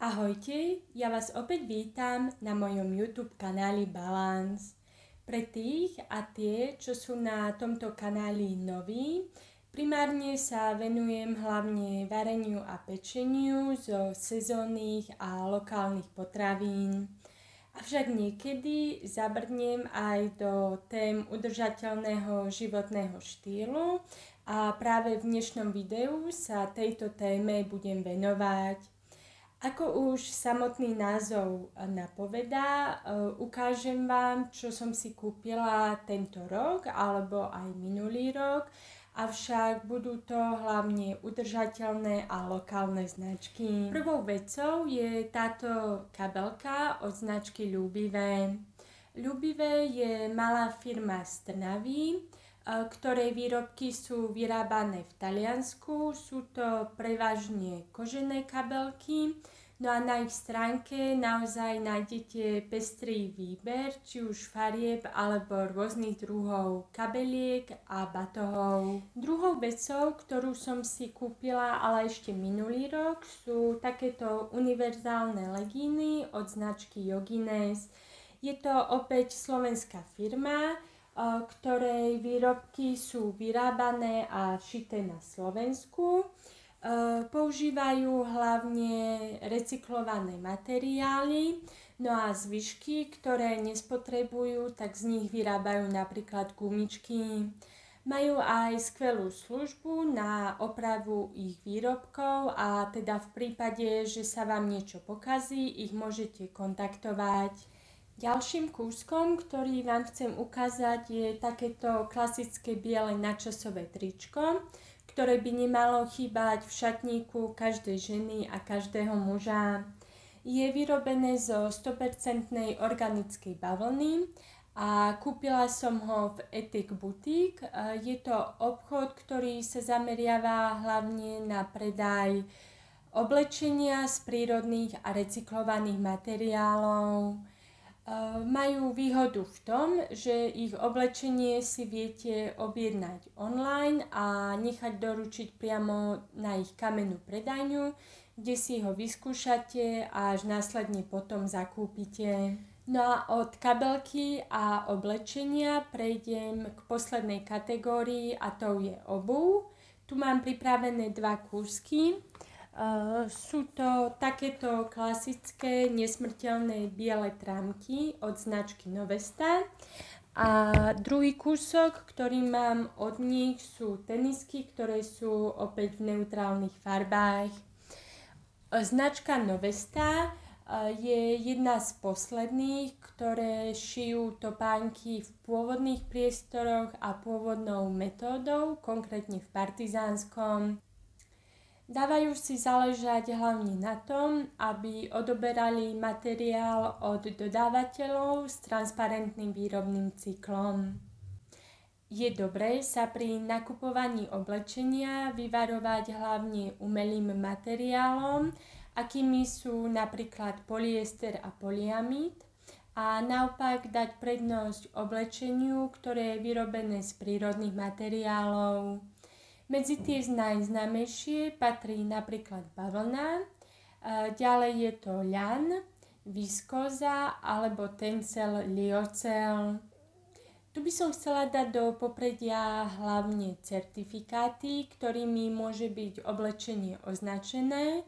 Ahojte, ja vás opäť vítam na mojom YouTube kanáli Balance. Pre tých a tie, čo sú na tomto kanáli noví, primárne sa venujem hlavne vareniu a pečeniu zo sezónnych a lokálnych potravín. Avšak niekedy zabrdnem aj do tém udržateľného životného štýlu a práve v dnešnom videu sa tejto téme budem venovať. Ako už samotný názov napovedá, ukážem vám, čo som si kúpila tento rok alebo aj minulý rok, avšak budú to hlavne udržateľné a lokálne značky. Prvou vecou je táto kabelka od značky Ľúbivé. Ľúbivé je malá firma z Trnavy, ktorej výrobky sú vyrábané v Taliansku. Sú to prevažne kožené kabelky, no a na ich stránke naozaj nájdete pestrý výber, či už farieb alebo rôznych druhov kabeliek a batohov. Druhou vecou, ktorú som si kúpila, ale ešte minulý rok, sú takéto univerzálne legíny od značky Jogines. Je to opäť slovenská firma, ktorej výrobky sú vyrábané a šité na Slovensku. Používajú hlavne recyklované materiály, no a zvyšky, ktoré nespotrebujú, tak z nich vyrábajú napríklad gumičky. Majú aj skvelú službu na opravu ich výrobkov a teda v prípade, že sa vám niečo pokazí, ich môžete kontaktovať. Ďalším kúskom, ktorý vám chcem ukázať, je takéto klasické biele nadčasové tričko, ktoré by nemalo chýbať v šatníku každej ženy a každého muža. Je vyrobené zo 100% organickej bavlny a kúpila som ho v Ethic Boutique. Je to obchod, ktorý sa zameriava hlavne na predaj oblečenia z prírodných a recyklovaných materiálov. Majú výhodu v tom, že ich oblečenie si viete objednať online a nechať doručiť priamo na ich kamennú predajňu, kde si ho vyskúšate a až následne potom zakúpite. No a od kabelky a oblečenia prejdem k poslednej kategórii a to je obuv. Tu mám pripravené dva kúsky. Sú to takéto klasické nesmrteľné biele trámky od značky Novesta a druhý kúsok, ktorý mám od nich, sú tenisky, ktoré sú opäť v neutrálnych farbách. Značka Novesta je jedna z posledných, ktoré šijú topánky v pôvodných priestoroch a pôvodnou metódou, konkrétne v partizánskom. Dávajú si záležať hlavne na tom, aby odoberali materiál od dodávateľov s transparentným výrobným cyklom. Je dobré sa pri nakupovaní oblečenia vyvarovať hlavne umelým materiálom, akými sú napríklad polyester a polyamid, a naopak dať prednosť oblečeniu, ktoré je vyrobené z prírodných materiálov. Medzi tie najznámejšie patrí napríklad bavlna, ďalej je to ľan, viskóza alebo tencel lyocell. Tu by som chcela dať do popredia hlavne certifikáty, ktorými môže byť oblečenie označené,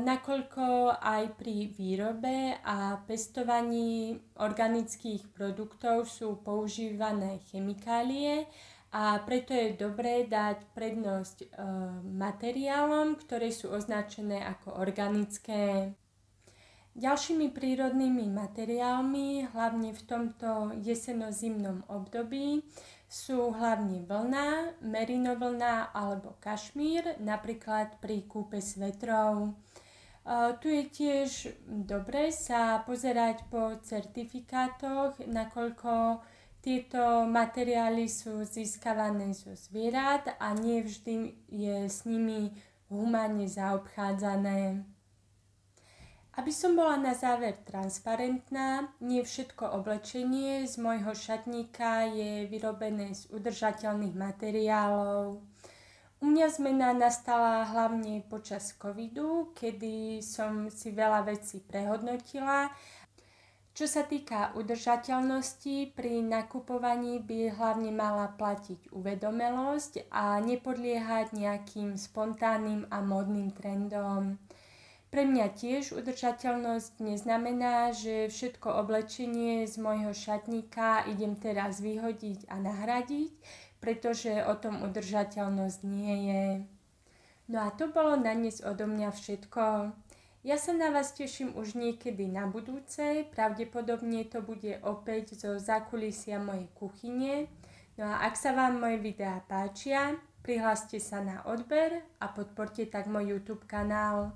nakoľko aj pri výrobe a pestovaní organických produktov sú používané chemikálie, a preto je dobré dať prednosť materiálom, ktoré sú označené ako organické. Ďalšími prírodnými materiálmi, hlavne v tomto jeseno-zimnom období, sú hlavne vlna, merinovlna alebo kašmír, napríklad pri kúpe svetrov. Tu je tiež dobré sa pozerať po certifikátoch, nakoľko tieto materiály sú získavané zo zvierat a nie vždy je s nimi humánne zaobchádzané. Aby som bola na záver transparentná, nie všetko oblečenie z môjho šatníka je vyrobené z udržateľných materiálov. U mňa zmena nastala hlavne počas covidu, kedy som si veľa vecí prehodnotila. Čo sa týka udržateľnosti, pri nakupovaní by hlavne mala platiť uvedomelosť a nepodliehať nejakým spontánnym a módnym trendom. Pre mňa tiež udržateľnosť neznamená, že všetko oblečenie z môjho šatníka idem teraz vyhodiť a nahradiť, pretože o tom udržateľnosť nie je. No a to bolo na dnes odo mňa všetko. Ja sa na vás teším už niekedy na budúce, pravdepodobne to bude opäť zo zákulisia mojej kuchyne. No a ak sa vám moje videá páčia, prihláste sa na odber a podporte tak môj YouTube kanál.